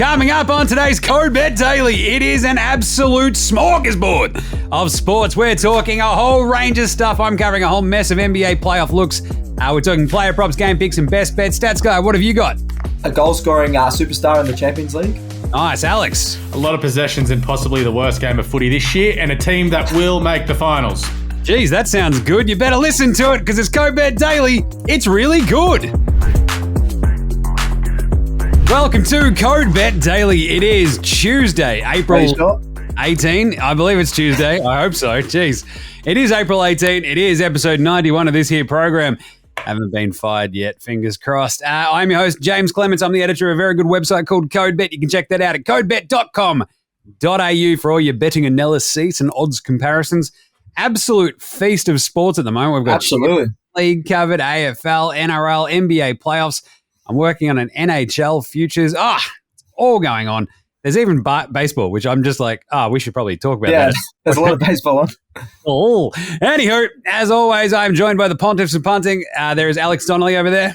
Coming up on today's Code Bet Daily, it is an absolute smorgasbord of sports. We're talking a whole range of stuff. I'm covering a whole mess of NBA playoff looks. We're talking player props, game picks, and best bets. Stats guy, what have you got? A goal-scoring superstar in the Champions League. Nice, Alex. A lot of possessions in possibly the worst game of footy this year, and a team that will make the finals. Geez, that sounds good. You better listen to it because it's Code Bet Daily. It's really good. Welcome to Code Bet Daily. It is Tuesday, April 18. I believe it's Tuesday. I hope so. Jeez. It is April 18. It is episode 91 of this here program. Haven't been fired yet. Fingers crossed. I'm your host, Jaymz Clements. I'm the editor of a very good website called Code Bet. You can check that out at codebet.com.au for all your betting analysis and odds comparisons. Absolute feast of sports at the moment. We've got Absolutely. League covered, AFL, NRL, NBA playoffs. I'm working on an NHL futures. It's all going on. There's even baseball, which I'm just like, we should probably talk about that. There's a lot of baseball on. Anywho, as always, I'm joined by the Pontiffs of Punting. There is Alex Donnelly over there.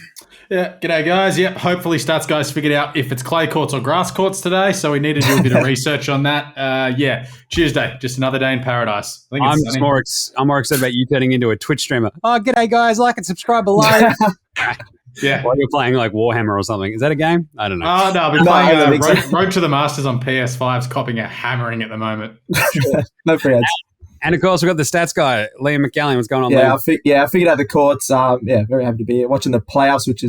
Yeah, g'day guys. Yep, hopefully Stats guys figured out if it's clay courts or grass courts today, so we need to do a bit of research on that. Tuesday, just another day in paradise. I'm more excited about you turning into a Twitch streamer. G'day guys, like and subscribe below. Yeah. While you're playing like Warhammer or something. Is that a game? I don't know. Oh, no, I've been playing Road to the Masters on PS5's copping a hammering at the moment. No free ads. And of course, we've got the stats guy, Liam McAllion. What's going on, Liam? I figured out the courts. Very happy to be here. Watching the playoffs, which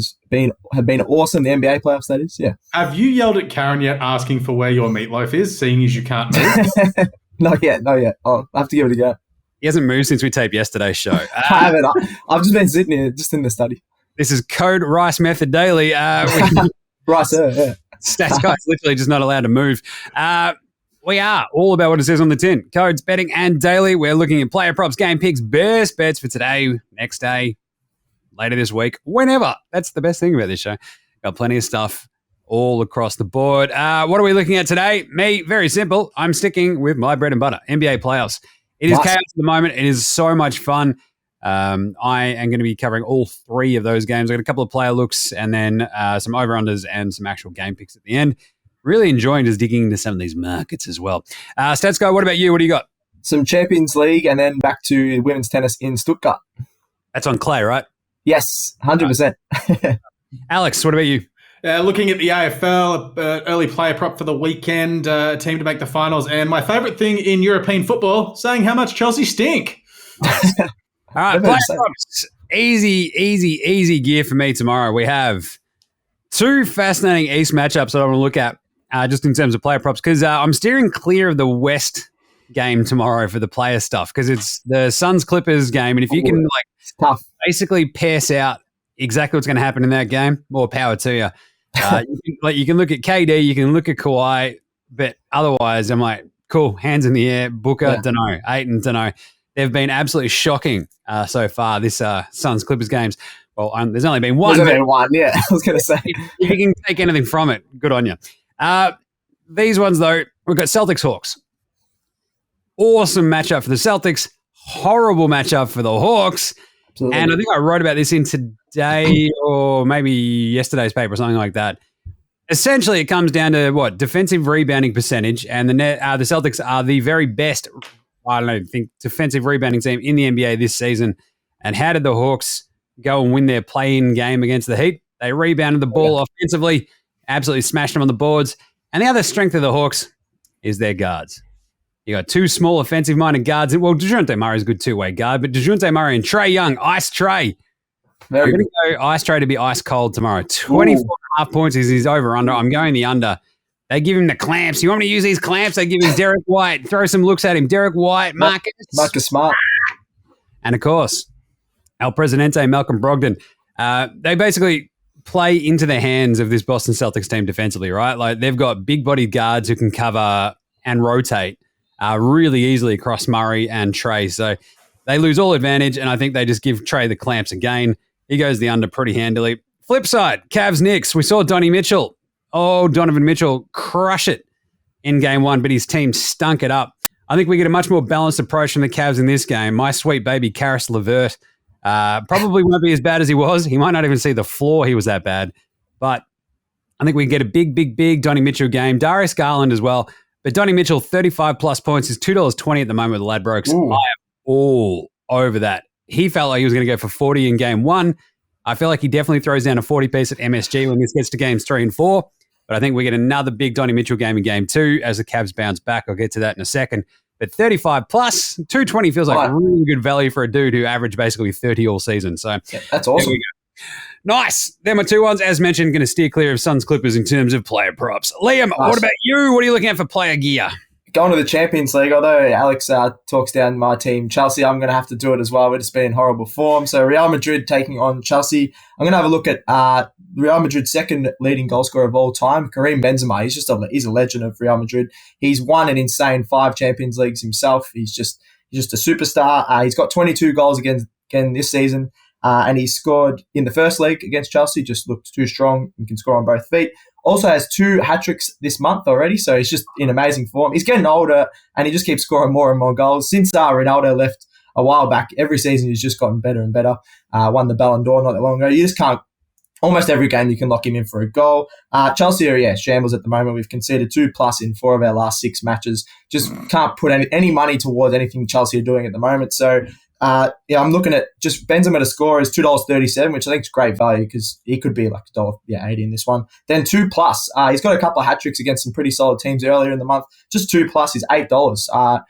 have been awesome. The NBA playoffs, that is. Yeah. Have you yelled at Karen yet asking for where your meatloaf is, seeing as you can't move? Not yet. Oh, I have to give it a go. He hasn't moved since we taped yesterday's show. I haven't. I've just been sitting here, just in the study. This is Code Rice Method Daily. Rice, yeah. Stats guy's literally just not allowed to move. We are all about what it says on the tin. Codes, betting, and daily. We're looking at player props, game picks, best bets for today, next day, later this week, whenever. That's the best thing about this show. Got plenty of stuff all across the board. What are we looking at today? Me, very simple. I'm sticking with my bread and butter, NBA playoffs. It is chaos at the moment. It is so much fun. I am going to be covering all three of those games. I've got a couple of player looks and then some over-unders and some actual game picks at the end. Really enjoying just digging into some of these markets as well. Stats guy, what about you? What do you got? Some Champions League and then back to women's tennis in Stuttgart. That's on clay, right? Yes, 100%. Alex, what about you? Looking at the AFL, early player prop for the weekend, a team to make the finals, and my favourite thing in European football, saying how much Chelsea stink. All right, player props. Easy gear for me tomorrow. We have two fascinating East matchups that I want to look at just in terms of player props because I'm steering clear of the West game tomorrow for the player stuff because it's the Suns-Clippers game, and if you can basically pass out exactly what's going to happen in that game, more power to you. You can look at KD, you can look at Kawhi, but otherwise I'm like, cool, hands in the air, Booker, don't know, Ayton, don't know. They've been absolutely shocking so far, this Suns-Clippers games. Well, there's only been one. There's only been one, yeah, I was going to say. If you can take anything from it, good on you. These ones, though, we've got Celtics-Hawks. Awesome matchup for the Celtics. Horrible matchup for the Hawks. Absolutely. And I think I wrote about this in today or maybe yesterday's paper or something like that. Essentially, it comes down to what? Defensive rebounding percentage. And the Celtics are the very best defensive rebounding team in the NBA this season. And how did the Hawks go and win their play-in game against the Heat? They rebounded the ball offensively, absolutely smashed them on the boards. And the other strength of the Hawks is their guards. You got two small offensive-minded guards. Well, DeJounte Murray's a good two-way guard, but DeJounte Murray and Trae Young, Ice Trae. I'm going to go Ice Trae to be ice cold tomorrow. 24.5 points is his over-under. I'm going the under. They give him the clamps. You want me to use these clamps? They give him Derek White. Throw some looks at him. Derek White, Marcus Smart. And, of course, El Presidente, Malcolm Brogdon. They basically play into the hands of this Boston Celtics team defensively, right? Like they've got big-bodied guards who can cover and rotate really easily across Murray and Trae. So they lose all advantage, and I think they just give Trae the clamps again. He goes the under pretty handily. Flip side, Cavs-Knicks. We saw Donovan Mitchell crush it in game one, but his team stunk it up. I think we get a much more balanced approach from the Cavs in this game. My sweet baby, Karis LeVert, probably won't be as bad as he was. He might not even see the floor. He was that bad. But I think we can get a big Donnie Mitchell game. Darius Garland as well. But Donnie Mitchell, 35-plus points, is $2.20 at the moment with the Ladbrokes. Ooh. I am all over that. He felt like he was going to go for 40 in game 1. I feel like he definitely throws down a 40-piece at MSG when this gets to games 3 and 4. But I think we get another big Donnie Mitchell game in game 2 as the Cavs bounce back. I'll get to that in a second. But 35-plus, 220 feels like really good value for a dude who averaged basically 30 all season. So that's awesome. Nice. They're my 2 ones. As mentioned, going to steer clear of Suns Clippers in terms of player props. Liam, what about you? What are you looking at for player gear? Going to the Champions League, although Alex talks down my team, Chelsea, I'm going to have to do it as well. We're just been in horrible form. So Real Madrid taking on Chelsea. I'm going to have a look at Real Madrid's second leading goal scorer of all time, Karim Benzema. He's a legend of Real Madrid. He's won an insane 5 Champions Leagues himself. He's just a superstar. He's got 22 goals again this season. And he scored in the first leg against Chelsea, just looked too strong and can score on both feet. Also has 2 hat-tricks this month already, so he's just in amazing form. He's getting older, and he just keeps scoring more and more goals. Since Ronaldo left a while back, every season he's just gotten better and better. Won the Ballon d'Or not that long ago. You just can't – almost every game you can lock him in for a goal. Chelsea are, shambles at the moment. We've conceded 2+ in 4 of our last 6 matches. Just can't put any money towards anything Chelsea are doing at the moment, so – I'm looking at just Benzema to score is $2.37, which I think is great value because he could be like $1.80 in this one. Then 2+. He's got a couple of hat tricks against some pretty solid teams earlier in the month. Just 2+ is $8.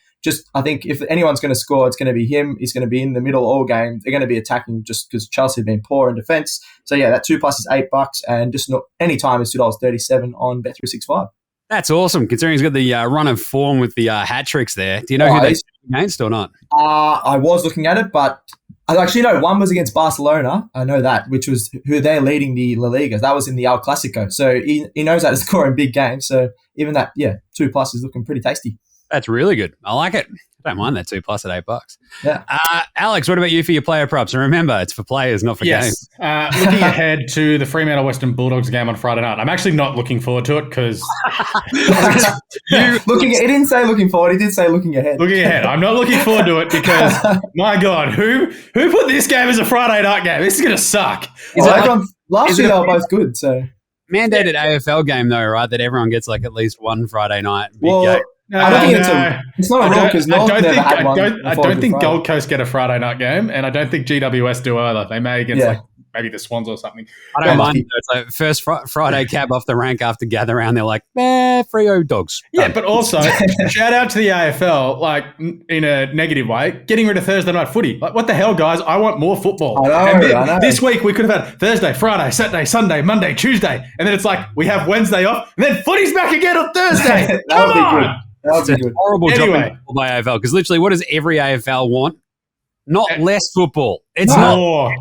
I think if anyone's going to score, it's going to be him. He's going to be in the middle all game. They're going to be attacking just because Chelsea have been poor in defense. So that 2+ is $8, and just any time is $2.37 on Bet365. That's awesome, considering he's got the run of form with the hat tricks there. Do you know who they're against or not? I was looking at it, but I actually know one was against Barcelona. I know that, which was who they're leading the La Liga. That was in the El Clasico. So he knows how to score in big games. So even that, 2+ is looking pretty tasty. That's really good. I like it. I don't mind that 2+ at $8. Yeah. Alex, what about you for your player props? And remember, it's for players, not for games. Looking ahead to the Fremantle Western Bulldogs game on Friday night. I'm actually not looking forward to it because he didn't say looking forward. He did say looking ahead. Looking ahead. I'm not looking forward to it because my God, who put this game as a Friday night game? This is going to suck. Last year they were both good. So mandated AFL game though, right? That everyone gets like at least one Friday night big game. I don't think it's not a rule because North never had one. I don't think Gold Coast get a Friday night game, and I don't think GWS do either. They may against maybe the Swans or something. I don't mind. It's like first Friday cab off the rank after gather round. They're like, Freo dogs. Yeah, but also shout out to the AFL, like in a negative way, getting rid of Thursday night footy. Like, what the hell, guys? I want more football. I know. This week we could have had Thursday, Friday, Saturday, Sunday, Monday, Tuesday, and then it's like we have Wednesday off, and then footy's back again on Thursday. Come on. It's a horrible job by AFL because literally what does every AFL want? Not less football. It's not.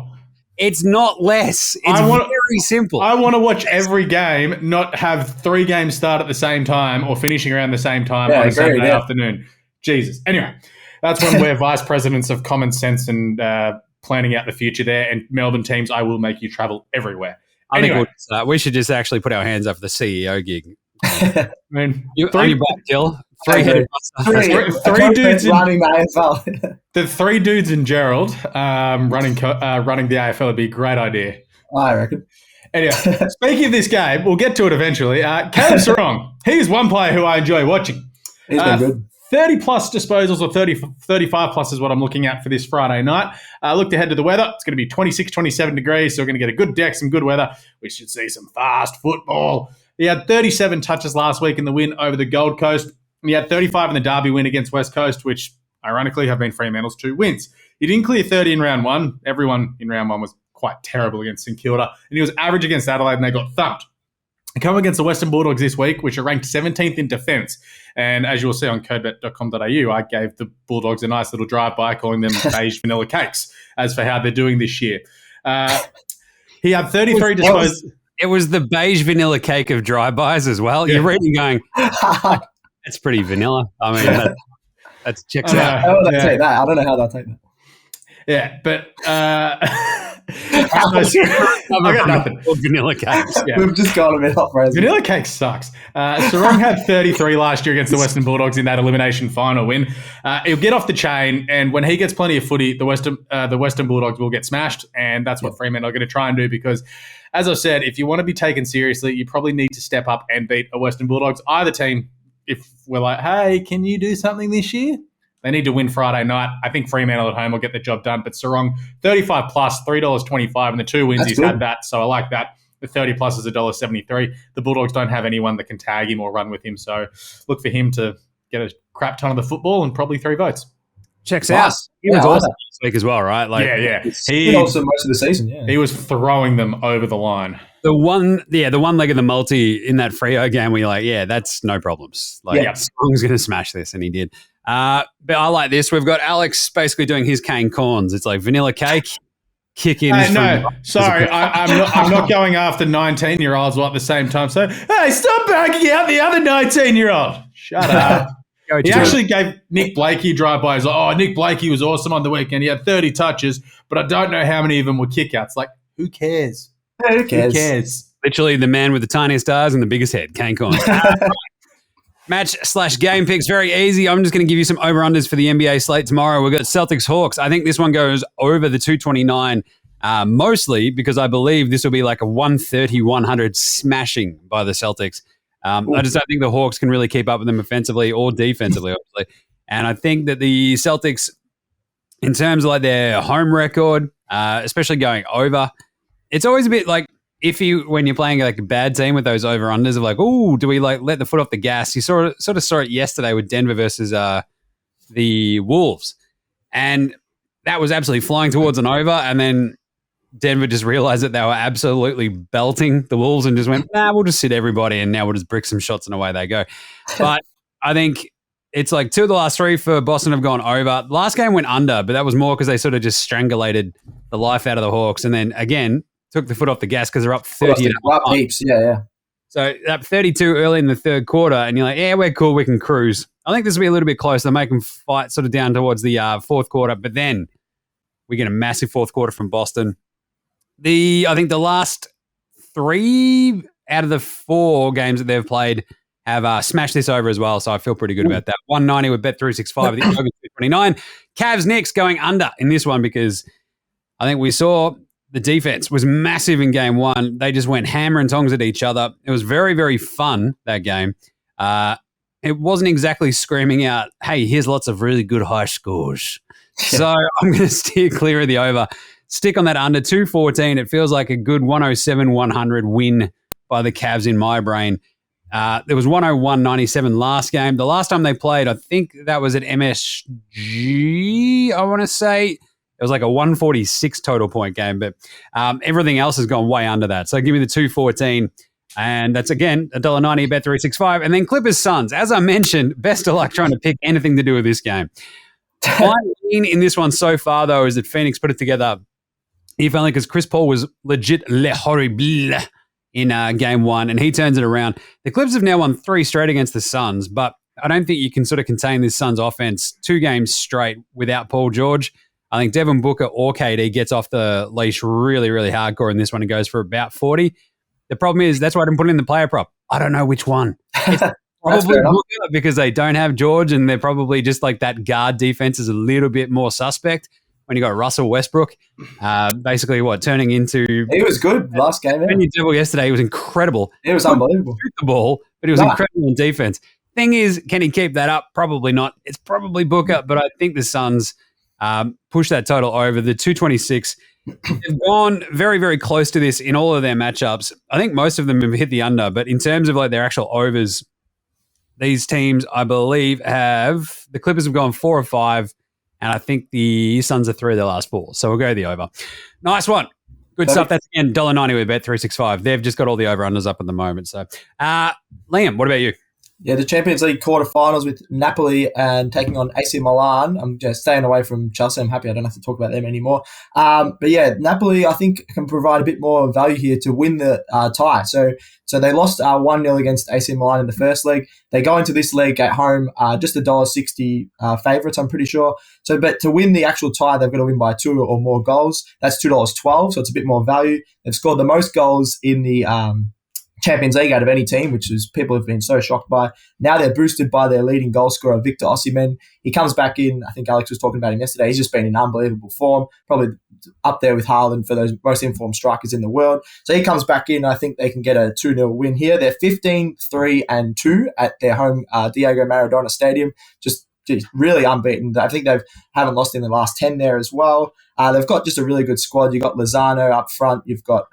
It's not less. It's very simple. I want to watch every game, not have 3 games start at the same time or finishing around the same time on a Saturday afternoon. Jesus. Anyway, that's when we're vice presidents of common sense and planning out the future there. And Melbourne teams, I will make you travel everywhere. I think we should just actually put our hands up for the CEO gig. I mean, on your back, Jill. Three dudes running the AFL. The 3 dudes in Gerald running the AFL would be a great idea. I reckon. Anyway, speaking of this game, we'll get to it eventually. Caleb Sarong, he's one player who I enjoy watching. He's been good. 30+ disposals or 35+ is what I'm looking at for this Friday night. Looked ahead to the weather. It's going to be 26, 27 degrees, so we're going to get a good deck, some good weather. We should see some fast football. He had 37 touches last week in the win over the Gold Coast. He had 35 in the Derby win against West Coast, which ironically have been Fremantle's 2 wins. He didn't clear 30 in round 1. Everyone in round 1 was quite terrible against St Kilda, and he was average against Adelaide, and they got thumped. He come against the Western Bulldogs this week, which are ranked 17th in defence. And as you will see on codebet.com.au, I gave the Bulldogs a nice little drive-by calling them beige vanilla cakes as for how they're doing this year. He had 33 disposals. It was the beige vanilla cake of drive-bys as well. Yeah. You're reading going, it's pretty vanilla. I mean, that checks out. How would they take that? I don't know how they'll take that. Yeah, but I got nothing. Vanilla cakes. Yeah. We've just got a bit off raising. Vanilla cake sucks. Sarong had 33 last year against the Western Bulldogs in that elimination final win. He'll get off the chain, and when he gets plenty of footy, the Western Bulldogs will get smashed, and that's what Fremantle are going to try and do because, as I've said, if you want to be taken seriously, you probably need to step up and beat a Western Bulldogs. Either team, if we're like, hey, can you do something this year? They need to win Friday night. I think Fremantle at home will get the job done. But Sarong, 35 plus, $3.25, and the 2 wins he's had that. So I like that. The 30 plus is $1.73. The Bulldogs don't have anyone that can tag him or run with him. So look for him to get a crap ton of the football and probably 3 votes. Checks out. He was awesome this week as well, right? He also most of the season, He was throwing them over the line. The one leg of the multi in that Freo game where you're like, that's no problems. Sarong's going to smash this, and he did. But I like this. We've got Alex basically doing his cane corns. It's like vanilla cake, kick-ins. I'm not going after 19-year-olds at the same time. So, hey, stop backing out the other 19-year-old. Shut up. He actually gave Nick Blakey a drive-by. He's like, Nick Blakey was awesome on the weekend. He had 30 touches, but I don't know how many of them were kickouts. Like, who cares? Who cares? Literally the man with the tiniest stars and the biggest head, cane corns. Match/game picks, very easy. I'm just going to give you some over-unders for the NBA slate tomorrow. We've got Celtics Hawks. I think this one goes over the 229, mostly because I believe this will be like a 130-100 smashing by the Celtics. I just don't think the Hawks can really keep up with them offensively or defensively, obviously. And I think that the Celtics, in terms of like their home record, especially going over, it's always a bit like when you're playing like a bad team with those over-unders of like, do we like let the foot off the gas? You sort of saw it yesterday with Denver versus the Wolves. And that was absolutely flying towards an over. And then Denver just realized that they were absolutely belting the Wolves and just went, we'll just sit everybody and now we'll just brick some shots and away they go. But I think it's like 2 of the last 3 for Boston have gone over. The last game went under, but that was more because they sort of just strangulated the life out of the Hawks. And then again, took the foot off the gas because they're up 30. Up heaps, yeah. So up 32 early in the third quarter, and you're like, we're cool, we can cruise. I think this will be a little bit closer. They make them fight sort of down towards the fourth quarter, but then we get a massive fourth quarter from Boston. I think the last 3 out of the 4 games that they've played have smashed this over as well, so I feel pretty good about that. 190 with Bet365, the over 229. Cavs Knicks going under in this one because I think we saw the defense was massive in game 1. They just went hammer and tongs at each other. It was very, very fun, that game. It wasn't exactly screaming out, hey, here's lots of really good high scores. So I'm going to steer clear of the over. Stick on that under 214. It feels like a good 107-100 win by the Cavs in my brain. There was 101-97 last game. The last time they played, I think that was at MSG, I want to say. It was like a 146 total point game, but everything else has gone way under that. So give me the 214. And that's, again, $1.90 Bet365. And then Clippers Suns. As I mentioned, best of luck trying to pick anything to do with this game. My lean in this one so far, though, is that Phoenix put it together, if only because Chris Paul was legit le horrible in game 1, and he turns it around. The Clippers have now won 3 straight against the Suns, but I don't think you can sort of contain this Suns offense 2 games straight without Paul George. I think Devin Booker or KD gets off the leash really, really hardcore in this one and goes for about 40. The problem is that's why I didn't put it in the player prop. I don't know which one. It's probably Booker because they don't have George and they're probably just like that guard defense is a little bit more suspect when you got Russell Westbrook. Basically turning into... He was good last game. When you double yesterday, he was incredible. It was unbelievable. Shoot the ball, but he was incredible in defense. Thing is, can he keep that up? Probably not. It's probably Booker, but I think the Suns... push that total over the 226. They've gone very, very close to this in all of their matchups. I think most of them have hit the under, but in terms of like their actual overs, these teams, I believe, the Clippers have gone 4 or 5, and I think the Suns are 3 of their last 4. So we'll go the over. Nice one. Good stuff. That's again $1.90 with Bet365. They've just got all the over-unders up at the moment. So, Liam, what about you? Yeah, the Champions League quarterfinals with Napoli and taking on AC Milan. I'm just staying away from Chelsea. I'm happy I don't have to talk about them anymore. But yeah, Napoli, I think, can provide a bit more value here to win the tie. So they lost 1-0 against AC Milan in the first leg. They go into this league at home just $1.60 favourites, I'm pretty sure. So, but to win the actual tie, they've got to win by 2 or more goals. That's $2.12, so it's a bit more value. They've scored the most goals in the Champions League out of any team, which is people have been so shocked by. Now they're boosted by their leading goal scorer, Victor Osimhen. He comes back in, I think Alex was talking about him yesterday, he's just been in unbelievable form, probably up there with Haaland for those most informed strikers in the world. So he comes back in, I think they can get a 2-0 win here. They're 15-3-2 at their home Diego Maradona Stadium, just really unbeaten. I think they haven't lost in the last 10 there as well. They've got just a really good squad. You've got Lozano up front, you've got...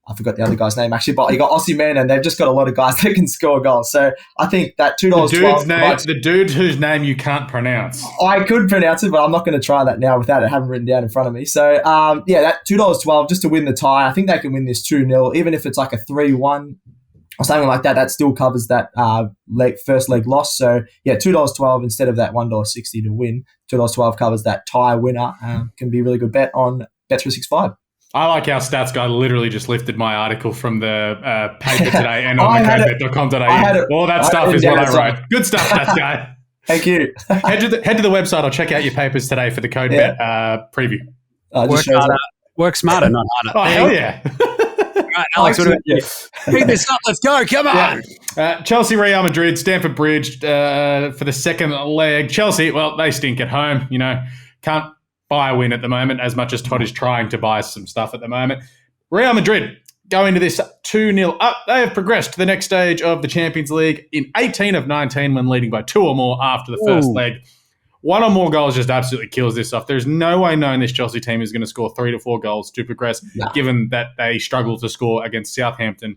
I forgot the other guy's name actually, but you got Osimhen, and they've just got a lot of guys that can score goals. So I think that $2.12. The dude whose name you can't pronounce. I could pronounce it, but I'm not going to try that now without it having written down in front of me. So that $2.12 just to win the tie. I think they can win this 2-0, even if it's like a 3-1 or something like that. That still covers that first leg loss. So yeah, $2.12 instead of that $1.60 to win. $2.12 covers that tie winner. Can be a really good bet on Bet365. I like how Stats Guy literally just lifted my article from the paper today and on thecodebet.com.au. All that stuff is what I wrote. Good stuff, Stats Guy. Thank you. head to the website. I'll check out your papers today for the CodeBet preview. Work smarter, not harder. Oh, hell yeah. Right, Alex, what about you? Pick this up. Let's go. Come on. Yeah. Chelsea, Real Madrid, Stamford Bridge for the second leg. Chelsea, well, they stink at home. Can't buy a win at the moment, as much as Todd is trying to buy some stuff at the moment. Real Madrid go into this 2-0 up. They have progressed to the next stage of the Champions League in 18 of 19 when leading by 2 or more after the first leg. 1 or more goals just absolutely kills this off. There's no way knowing this Chelsea team is going to score 3 to 4 goals to progress, given that they struggle to score against Southampton,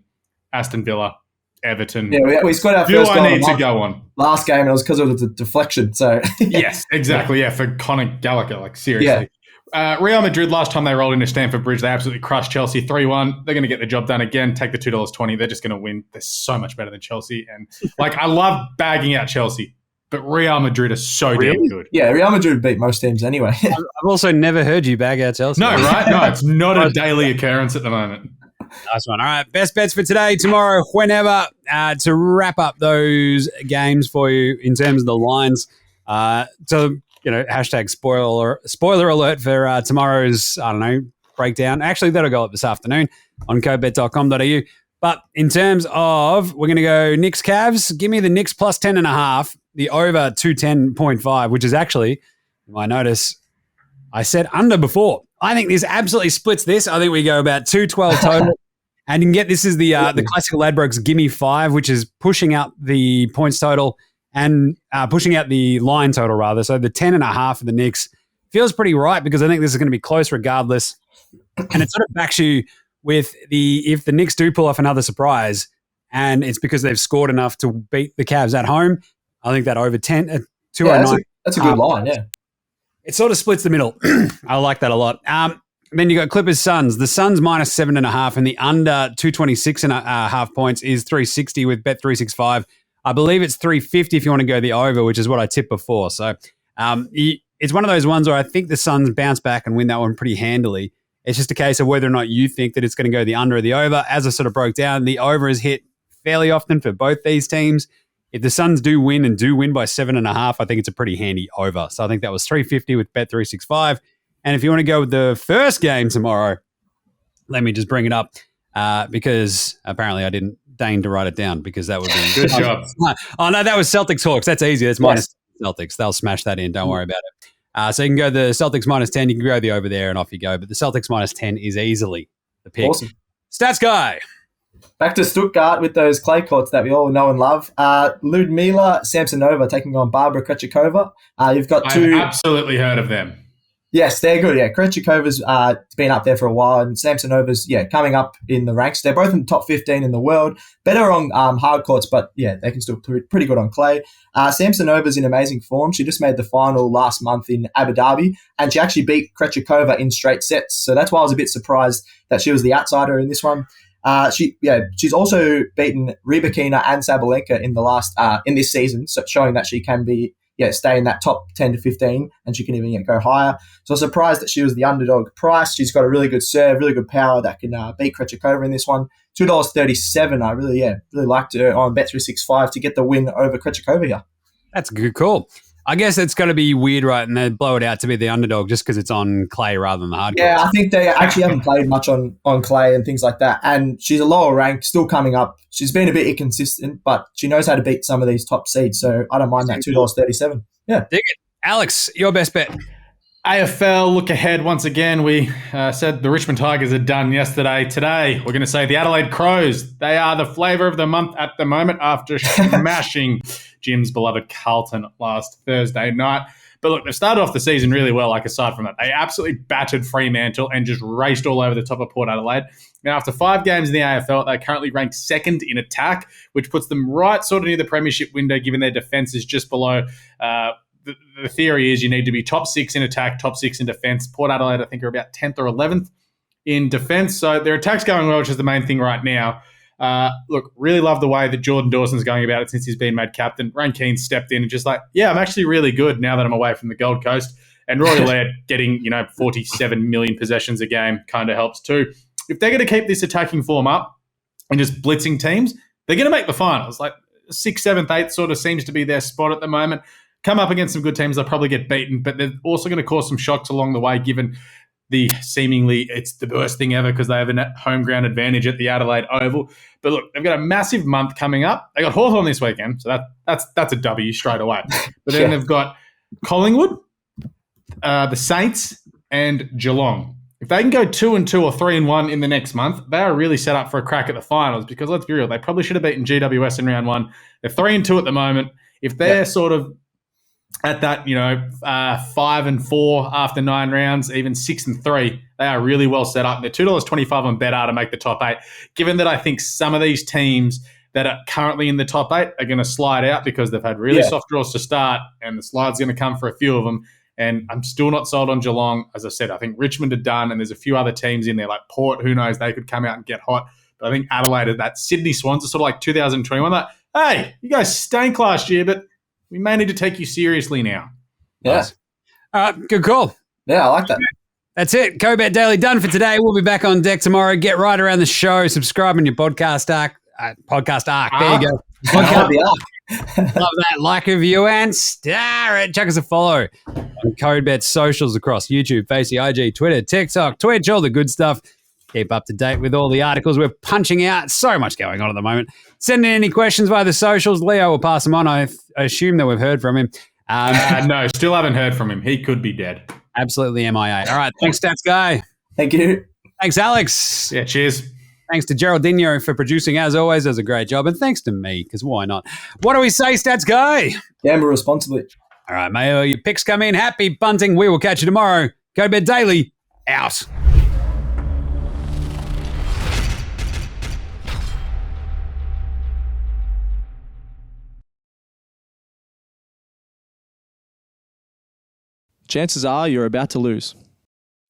Aston Villa, Everton. Yeah, we scored our first goal. Do I need to go on? Last game, it was because of the deflection. So yes, exactly. Yeah, for Conor Gallagher, like seriously. Yeah. Real Madrid, last time they rolled into Stamford Bridge, they absolutely crushed Chelsea 3-1. They're going to get the job done again, take the $2.20. They're just going to win. They're so much better than Chelsea. And I love bagging out Chelsea, but Real Madrid are so damn good. Yeah, Real Madrid beat most teams anyway. I've also never heard you bag out Chelsea. No, right? No, it's not a daily occurrence at the moment. Nice one. All right, best bets for today, tomorrow, whenever, to wrap up those games for you in terms of the lines. Hashtag spoiler alert for tomorrow's, breakdown. Actually, that'll go up this afternoon on codebet.com.au. But in terms of, we're going to go Knicks Cavs. Give me the Knicks plus 10.5, the over 210.5, which is actually, you might notice, I said under before. I think this absolutely splits this. I think we go about 212 total. And you can get, this is the classic Ladbrokes Gimme 5, which is pushing out the points total and pushing out the line total, rather. So the 10.5 for the Knicks feels pretty right because I think this is going to be close regardless. And it sort of backs you with if the Knicks do pull off another surprise and it's because they've scored enough to beat the Cavs at home, I think that over 10, 209. That's a good line, yeah. It sort of splits the middle. I like that a lot. Then you got Clippers Suns. The Suns minus 7.5 and the under 226.5 points is 360 with Bet365. I believe it's 350 if you want to go the over, which is what I tipped before. So it's one of those ones where I think the Suns bounce back and win that one pretty handily. It's just a case of whether or not you think that it's going to go the under or the over. As I sort of broke down, the over is hit fairly often for both these teams. If the Suns do win by 7.5, I think it's a pretty handy over. So I think that was 350 with Bet365. And if you want to go with the first game tomorrow, let me just bring it up because apparently I didn't deign to write it down because that would be... Good job. Oh, no, that was Celtics Hawks. That's easy. That's minus Celtics. They'll smash that in. Don't worry about it. So you can go the Celtics minus 10. You can go the over there and off you go. But the Celtics minus 10 is easily the pick. Awesome. Stats guy. Back to Stuttgart with those clay courts that we all know and love. Ludmila Samsonova taking on Barbara Krejcikova. You've got two... I've absolutely heard of them. Yes, they're good. Yeah, Krejcikova's been up there for a while, and Samsonova's coming up in the ranks. They're both in the top 15 in the world. Better on hard courts, but they can still pretty good on clay. Samsonova's in amazing form. She just made the final last month in Abu Dhabi, and she actually beat Krejcikova in straight sets. So that's why I was a bit surprised that she was the outsider in this one. She's also beaten Rybakina and Sabalenka in the last in this season, so showing that she can be stay in that top 10 to 15, and she can even go higher. So I was surprised that she was the underdog price. She's got a really good serve, really good power that can beat Krejcikova in this one. $2.37. I really liked her on Bet365 to get the win over Krejcikova here. That's a good call. I guess it's going to be weird, right? And they blow it out to be the underdog just because it's on clay rather than the hard court. Yeah, I think they actually haven't played much on clay and things like that. And she's a lower rank, still coming up. She's been a bit inconsistent, but she knows how to beat some of these top seeds. So I don't mind that $2.37. Yeah. Dig it. Alex, your best bet. AFL, look ahead once again. We said the Richmond Tigers are done yesterday. Today, we're going to say the Adelaide Crows. They are the flavour of the month at the moment after smashing Jim's beloved Carlton last Thursday night. But look, they've started off the season really well, like aside from that. They absolutely battered Fremantle and just raced all over the top of Port Adelaide. Now, after 5 games in the AFL, they're currently ranked second in attack, which puts them right sort of near the premiership window, given their defence is just below. The theory is you need to be top 6 in attack, top 6 in defence. Port Adelaide, I think, are about 10th or 11th in defence. So their attack's going well, which is the main thing right now. Look, really love the way that Jordan Dawson's going about it since he's been made captain. Ryan Keane stepped in and just like, I'm actually really good now that I'm away from the Gold Coast. And Roy Laird getting, 47 million possessions a game kind of helps too. If they're going to keep this attacking form up and just blitzing teams, they're going to make the finals. Like 6th, 7th, 8th sort of seems to be their spot at the moment. Come up against some good teams, they'll probably get beaten, but they're also going to cause some shocks along the way, given the seemingly it's the worst thing ever because they have a home ground advantage at the Adelaide Oval. But look, they've got a massive month coming up. They got Hawthorn this weekend, so that's a W straight away. But then they've got Collingwood, the Saints, and Geelong. If they can go 2-2 or 3-1 in the next month, they are really set up for a crack at the finals because let's be real, they probably should have beaten GWS in round 1. They're 3-2 at the moment. If they're sort of at that, 5-4 after 9 rounds, even 6-3, they are really well set up. They're $2.25 on BetR to make the top 8. Given that I think some of these teams that are currently in the top 8 are going to slide out because they've had really soft draws to start, and the slide's going to come for a few of them. And I'm still not sold on Geelong. As I said, I think Richmond are done, and there's a few other teams in there like Port. Who knows? They could come out and get hot. But I think Adelaide, that Sydney Swans are sort of like 2021. Like, hey, you guys stank last year, but we may need to take you seriously now. Yeah. Nice. All right, good call. Yeah, I like that. That's it. Co-Bet Daily done for today. We'll be back on deck tomorrow. Get right around the show. Subscribe on your podcast arc. There you go. Love that. Like, review, and star it. Chuck us a follow on CodeBet socials across YouTube, Facey, IG, Twitter, TikTok, Twitch, all the good stuff. Keep up to date with all the articles we're punching out. So much going on at the moment. Send in any questions via the socials. Leo will pass them on. I assume that we've heard from him. No, still haven't heard from him. He could be dead. Absolutely MIA. All right. Thanks, Stats Guy. Thank you. Thanks, Alex. Yeah, cheers. Thanks to Geraldinho for producing, as always. Does a great job. And thanks to me, because why not? What do we say, Stats Guy? Gamble responsibly. All right, Mayo, your picks come in. Happy bunting. We will catch you tomorrow. Go to bed daily. Out. Chances are you're about to lose.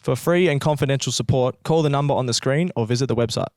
For free and confidential support, call the number on the screen or visit the website.